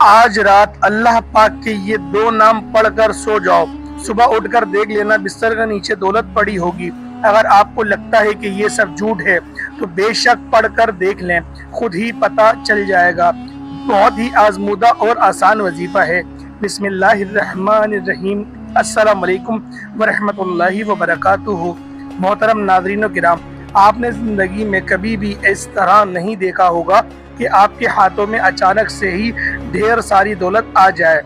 आज रात अल्लाह पाक के ये दो नाम पढ़कर सो जाओ। सुबह उठकर देख लेना बिस्तर के नीचे दौलत पड़ी होगी। अगर आपको लगता है कि ये सब झूठ है तो बेशक पढ़कर देख लें, खुद ही पता चल जाएगा। बहुत ही आजमूदा और आसान वजीफा है। बिस्मिल्लाहिर्रहमानिर्रहीम। अस्सलाम वालेकुम वरहमतुल्लाहि वबरकातुहू। मोहतरम नाज़रीन किराम, आपने ज़िंदगी में कभी भी इस तरह नहीं देखा होगा कि आपके हाथों में अचानक से ही ढेर सारी दौलत आ जाए।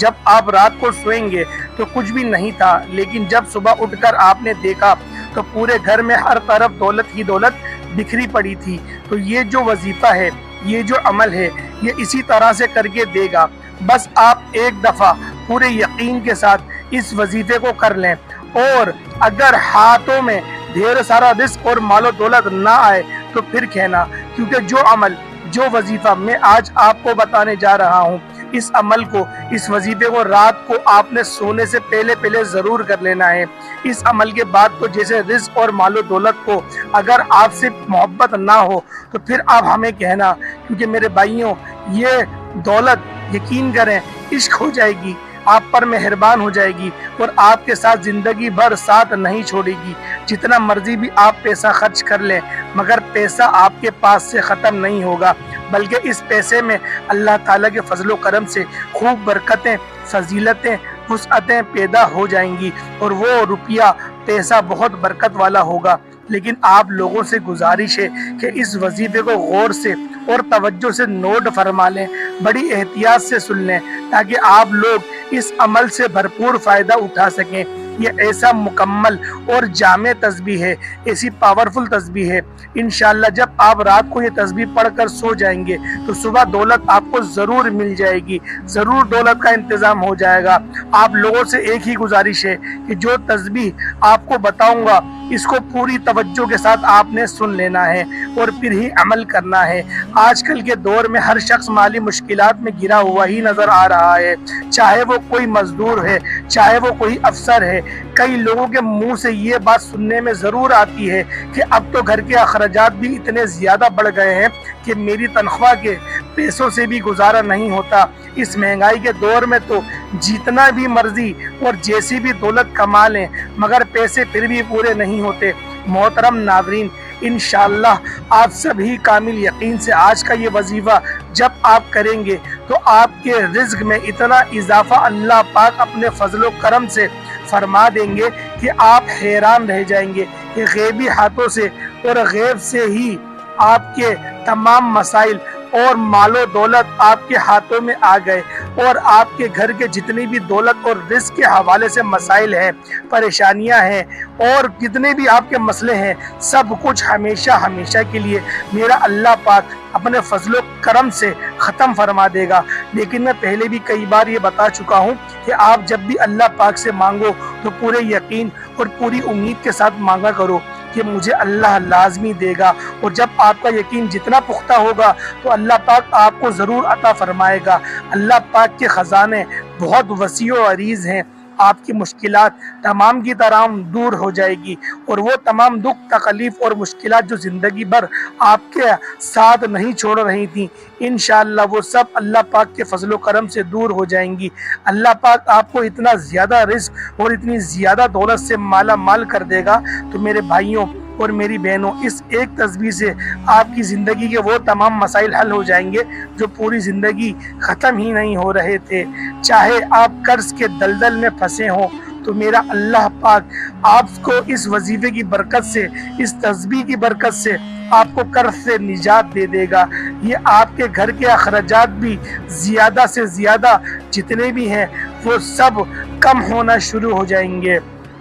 जब आप रात को सोएंगे तो कुछ भी नहीं था, लेकिन जब सुबह उठकर आपने देखा तो पूरे घर में हर तरफ दौलत ही दौलत बिखरी पड़ी थी। तो ये जो वजीफा है, ये जो अमल है, ये इसी तरह से करके देगा। बस आप एक दफ़ा पूरे यकीन के साथ इस वजीफे को कर लें, और अगर हाथों में ढेर सारा रिस्क और मालो दौलत ना आए तो फिर कहना, क्योंकि जो अमल, जो वजीफा मैं आज आपको बताने जा रहा हूँ, इस अमल को, इस वजीफे को रात को आपने सोने से पहले ज़रूर कर लेना है। इस अमल के बाद तो जैसे रिस्क और मालो दौलत को अगर आपसे मोहब्बत ना हो तो फिर आप हमें कहना, क्योंकि मेरे भाइयों, ये दौलत यकीन करें इश्क हो जाएगी, आप पर मेहरबान हो जाएगी और आपके साथ ज़िंदगी भर साथ नहीं छोड़ेगी। जितना मर्जी भी आप पैसा खर्च कर लें, मगर पैसा आपके पास से ख़त्म नहीं होगा, बल्कि इस पैसे में अल्लाह ताला के फजलो करम से खूब बरकतें, फजीलतें, वुसअतें पैदा हो जाएंगी और वो रुपया, पैसा बहुत बरकत वाला होगा। लेकिन आप लोगों से गुजारिश है कि इस वजीफे को गौर से और तवज्जो से नोट फरमा लें, बड़ी एहतियात से सुन लें, ताकि आप लोग इस अमल से भरपूर फ़ायदा उठा सकें। ये ऐसा मुकम्मल और जामे तस्बीह है, ऐसी पावरफुल तस्बीह है। इंशाअल्लाह जब आप रात को ये तस्बीह पढ़कर सो जाएंगे तो सुबह दौलत आपको ज़रूर मिल जाएगी, ज़रूर दौलत का इंतज़ाम हो जाएगा। आप लोगों से एक ही गुजारिश है कि जो तस्बीह आपको बताऊंगा, इसको पूरी तवज्जो के साथ आपने सुन लेना है और फिर ही अमल करना है। आजकल के दौर में हर शख्स माली मुश्किलात में घिरा हुआ ही नज़र आ रहा है, चाहे वो कोई मजदूर है, चाहे वो कोई अफसर है। कई लोगों के मुंह से ये बात सुनने में ज़रूर आती है कि अब तो घर के अखराजात भी इतने ज़्यादा बढ़ गए हैं कि मेरी तनख्वाह के पैसों से भी गुजारा नहीं होता। इस महंगाई के दौर में तो जितना भी मर्जी और जैसी भी दौलत कमा लें, मगर पैसे फिर भी पूरे नहीं होते। मोहतरम नाज़रीन, इंशाअल्लाह आप सभी कामिल यकीन से आज का ये वजीफा जब आप करेंगे तो आपके रिज़्क में इतना इजाफा अल्लाह पाक अपने फजलो करम से फरमा देंगे कि आप हैरान रह जाएंगे कि गैबी हाथों से और गैब से ही आपके तमाम मसाइल और मालो दौलत आपके हाथों में आ गए, और आपके घर के जितनी भी दौलत और रिस्क के हवाले से मसाइल हैं, परेशानियां हैं और जितने भी आपके मसले हैं, सब कुछ हमेशा हमेशा के लिए मेरा अल्लाह पाक अपने फजलो करम से ख़त्म फरमा देगा। लेकिन मैं पहले भी कई बार ये बता चुका हूँ कि आप जब भी अल्लाह पाक से मांगो तो पूरे यकीन और पूरी उम्मीद के साथ मांगा करो कि मुझे अल्लाह लाजमी देगा, और जब आपका यकीन जितना पुख्ता होगा तो अल्लाह पाक आपको ज़रूर अता फरमाएगा। अल्लाह पाक के ख़जाने बहुत वसी और अरीज़ हैं। आपकी मुश्किलात तमाम की तमाम दूर हो जाएगी, और वो तमाम दुख, तकलीफ़ और मुश्किलात जो ज़िंदगी भर आपके साथ नहीं छोड़ रही थी, इंशाअल्लाह वो सब अल्लाह पाक के फजलो करम से दूर हो जाएंगी। अल्लाह पाक आपको इतना ज़्यादा रिज़्क और इतनी ज़्यादा दौलत से माला माल कर देगा। तो मेरे भाइयों और मेरी बहनों, इस एक तस्बीह से आपकी ज़िंदगी के वो तमाम मसाइल हल हो जाएंगे जो पूरी ज़िंदगी ख़त्म ही नहीं हो रहे थे। चाहे आप कर्ज के दलदल में फंसे हों तो मेरा अल्लाह पाक आपको इस वजीफे की बरकत से, इस तस्बीह की बरकत से आपको कर्ज से निजात दे देगा। ये आपके घर के अखराजात भी ज़्यादा से ज़्यादा जितने भी हैं वो सब कम होना शुरू हो जाएंगे।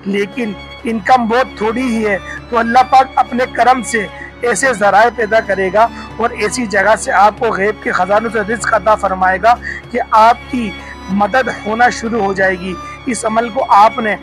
लेकिन इनकम बहुत थोड़ी ही है तो अल्लाह पाक अपने करम से ऐसे ज़राए पैदा करेगा और ऐसी जगह से आपको गैब के ख़जानों से रिज़्क अता फरमाएगा कि आपकी मदद होना शुरू हो जाएगी। इस अमल को आपने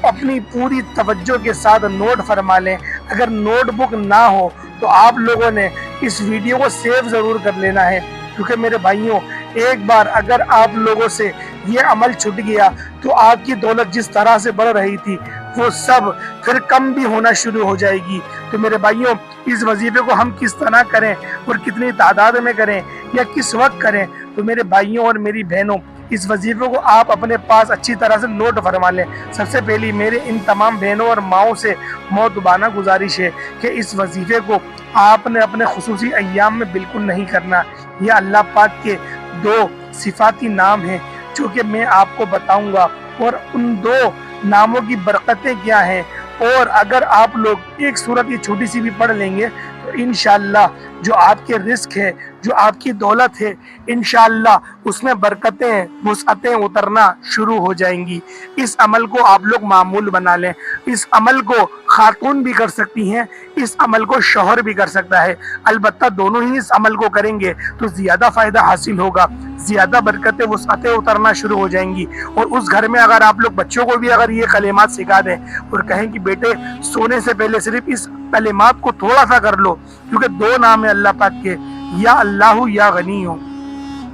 अपनी पूरी तवज्जो के साथ नोट फरमा लें। अगर नोटबुक ना हो तो आप लोगों ने इस वीडियो को सेव ज़रूर कर लेना है, क्योंकि मेरे भाइयों, एक बार अगर आप लोगों से ये अमल छूट गया तो आपकी दौलत जिस तरह से बढ़ रही थी वो सब फिर कम भी होना शुरू हो जाएगी। तो मेरे भाइयों, इस वजीफे को हम किस तरह करें और कितनी तादाद में करें या किस वक्त करें, تو میرے بھائیوں اور میری بہنوں اس وظیفے کو آپ اپنے پاس اچھی طرح سے نوٹ فرما لیں۔ سب سے پہلی میرے ان تمام بہنوں اور ماؤں سے مؤدبانہ گزارش ہے کہ اس وظیفے کو آپ نے اپنے خصوصی ایام میں بالکل نہیں کرنا۔ یہ اللہ پاک کے 2 صفاتی نام ہیں جو کہ میں آپ کو بتاؤں گا، اور ان 2 ناموں کی برکتیں کیا ہیں، اور اگر آپ لوگ ایک سورت یہ چھوٹی سی بھی پڑھ لیں گے تو انشاءاللہ جو آپ کے رزق ہے، جو آپ کی دولت ہے، انشاءاللہ اس میں برکتیں، وسعتیں اترنا شروع ہو جائیں گی۔ اس عمل کو آپ لوگ معمول بنا لیں۔ اس عمل کو خاتون بھی کر سکتی ہیں، اس عمل کو شوہر بھی کر سکتا ہے، البتہ دونوں ہی اس عمل کو کریں گے تو زیادہ فائدہ حاصل ہوگا، زیادہ برکتیں، وسعتیں اترنا شروع ہو جائیں گی۔ اور اس گھر میں اگر آپ لوگ بچوں کو بھی اگر یہ کلمات سکھا دیں اور کہیں کہ بیٹے سونے سے پہلے صرف اس کلمات کو تھوڑا سا کر لو، کیونکہ 2 نام ہے اللہ پاک کے، یا اللہ یا غنی ہو،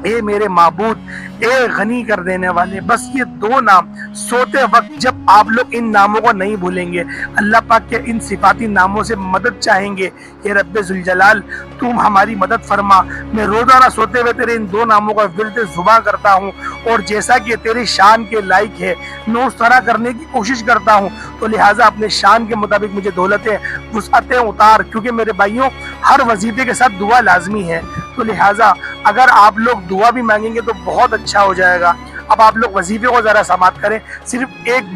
اے میرے معبود، اے غنی کر دینے والے، بس یہ 2 نام سوتے وقت جب آپ لوگ ان ناموں کو نہیں بھولیں گے، اللہ پاک کے ان صفاتی ناموں سے مدد چاہیں گے کہ رب ذوالجلال تم ہماری مدد فرما، میں روزانہ سوتے ہوئے تیرے ان 2 ناموں کا ورد زباں کرتا ہوں، اور جیسا کہ تیری شان کے لائق ہے میں اس طرح کرنے کی کوشش کرتا ہوں، تو لہٰذا اپنے شان کے مطابق مجھے دولتیں، وسعتیں اتار، کیونکہ میرے بھائیوں ہر وظیفے کے ساتھ دعا لازمی ہے، تو لہٰذا اگر آپ لوگ دعا بھی مانگیں گے تو بہت اچھا ہو جائے گا۔ اب آپ لوگ وظیفے کو ذرا سماعت کریں، صرف ایک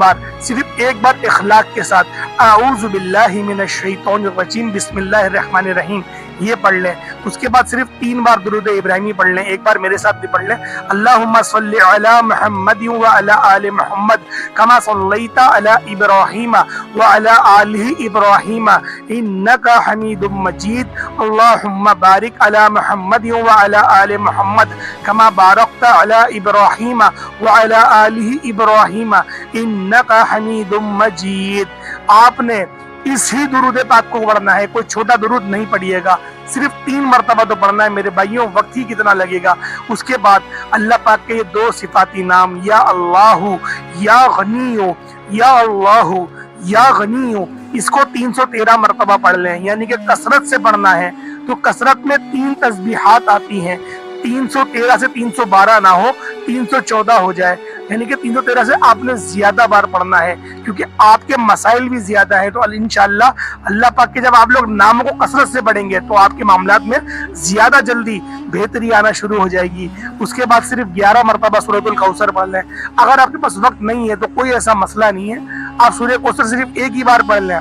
بار اخلاق کے ساتھ اعوذ باللہ من الشیطان الرجیم بسم اللہ الرحمن الرحیم یہ پڑھ لیں۔ اس کے بعد صرف 3 بار درود ابراہیمی پڑھ لیں، ایک بار میرے ساتھ بھی پڑھ لیں، اللہم صلی علی محمد وعلی آل محمد کما صلیت علی ابراہیم وعلی آل ابراہیم انک حمید مجید، اللہم بارک علی محمد وعلی آل محمد کما بارکت علی ابراہیم وعلی آل ابراہیم انک حمید مجید۔ آپ نے اس ہی درود پاک کو پڑھنا ہے، کوئی چھوٹا درود نہیں پڑھیے گا، صرف 3 مرتبہ تو پڑھنا ہے میرے بھائیوں، وقت ہی کتنا لگے گا۔ اس کے بعد اللہ پاک کے یہ 2 صفاتی نام یا اللہ یا غنی ہو، یا اللہ یا غنی ہو، اس کو 313 مرتبہ پڑھ لیں، یعنی کہ کثرت سے پڑھنا ہے۔ تو کثرت میں 3 تسبیحات آتی ہیں، 313 سے 312 نہ ہو، 314 ہو جائے، یعنی کہ 313 سے آپ نے زیادہ بار پڑھنا ہے، کیونکہ آپ کے مسائل بھی زیادہ ہیں، تو انشاءاللہ اللہ پاک کے جب آپ لوگ ناموں کو کثرت سے پڑھیں گے تو آپ کے معاملات میں زیادہ جلدی بہتری آنا شروع ہو جائے گی۔ اس کے بعد صرف 11 مرتبہ سورۃ الکوثر پڑھ لیں۔ اگر آپ کے پاس وقت نہیں ہے تو کوئی ایسا مسئلہ نہیں ہے، آپ سورۃ کوثر صرف ایک ہی بار پڑھ لیں،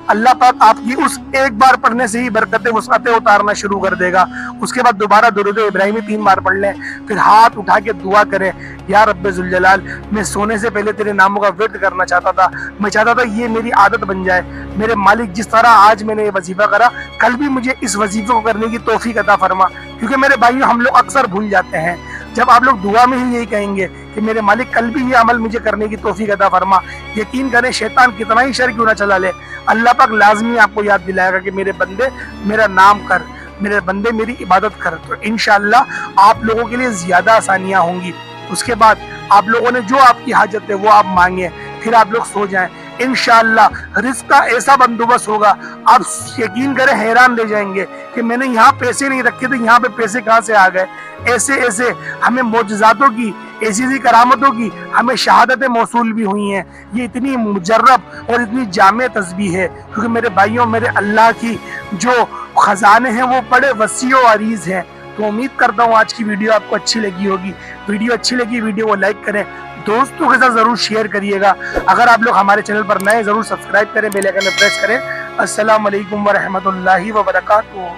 اللہ پاک آپ کی اس ایک بار پڑھنے سے ہی برکتیں، وسعتیں اتارنا شروع کر دے گا۔ اس کے بعد دوبارہ درود ابراہیمی 3 بار پڑھ لیں، پھر ہاتھ اٹھا کے دعا کریں، یا رب ذوالجلال میں سونے سے پہلے تیرے ناموں کا ورد کرنا چاہتا تھا، میں چاہتا تھا یہ میری عادت بن جائے، میرے مالک جس طرح آج میں نے یہ وظیفہ کرا کل بھی مجھے اس وظیفے کو کرنے کی توفیق عطا فرما، کیونکہ میرے بھائیوں ہم لوگ اکثر بھول جاتے ہیں۔ جب آپ لوگ دعا میں ہی یہی کہیں گے کہ میرے مالک کل بھی یہ عمل مجھے کرنے کی توفیق عطا فرما، یقین کریں شیطان کتنا ہی شر کیوں نہ چلا لے، اللہ پاک لازمی آپ کو یاد دلائے گا کہ میرے بندے میرا نام کر، میرے بندے میری عبادت کر، تو انشاءاللہ آپ لوگوں کے لیے زیادہ آسانیاں ہوں گی۔ اس کے بعد آپ لوگوں نے جو آپ کی حاجت ہے وہ آپ مانگیں، پھر آپ لوگ سو جائیں، انشاءاللہ رزق کا ایسا بندوبست ہوگا، آپ یقین کریں حیران رہ جائیں گے کہ میں نے یہاں پیسے نہیں رکھے تھے، یہاں پہ پیسے کہاں سے آ گئے۔ ایسے ہمیں معجزاتوں کی، ایسی کرامتوں کی ہمیں شہادتیں موصول بھی ہوئی ہیں۔ یہ اتنی مجرب اور اتنی جامع تسبیح ہے، کیونکہ میرے بھائیوں میرے اللہ کی جو خزانے ہیں وہ بڑے وسیع و عریض ہیں۔ تو امید کرتا ہوں آج کی ویڈیو آپ کو اچھی لگی ہوگی۔ ویڈیو اچھی لگی ویڈیو کو لائک کریں، دوستوں کے ساتھ ضرور شیئر کریے گا۔ اگر آپ لوگ ہمارے چینل پر نئے ضرور سبسکرائب کریں، بیل آئیکن پریس کریں۔ السلام علیکم ورحمۃ اللہ وبرکاتہ۔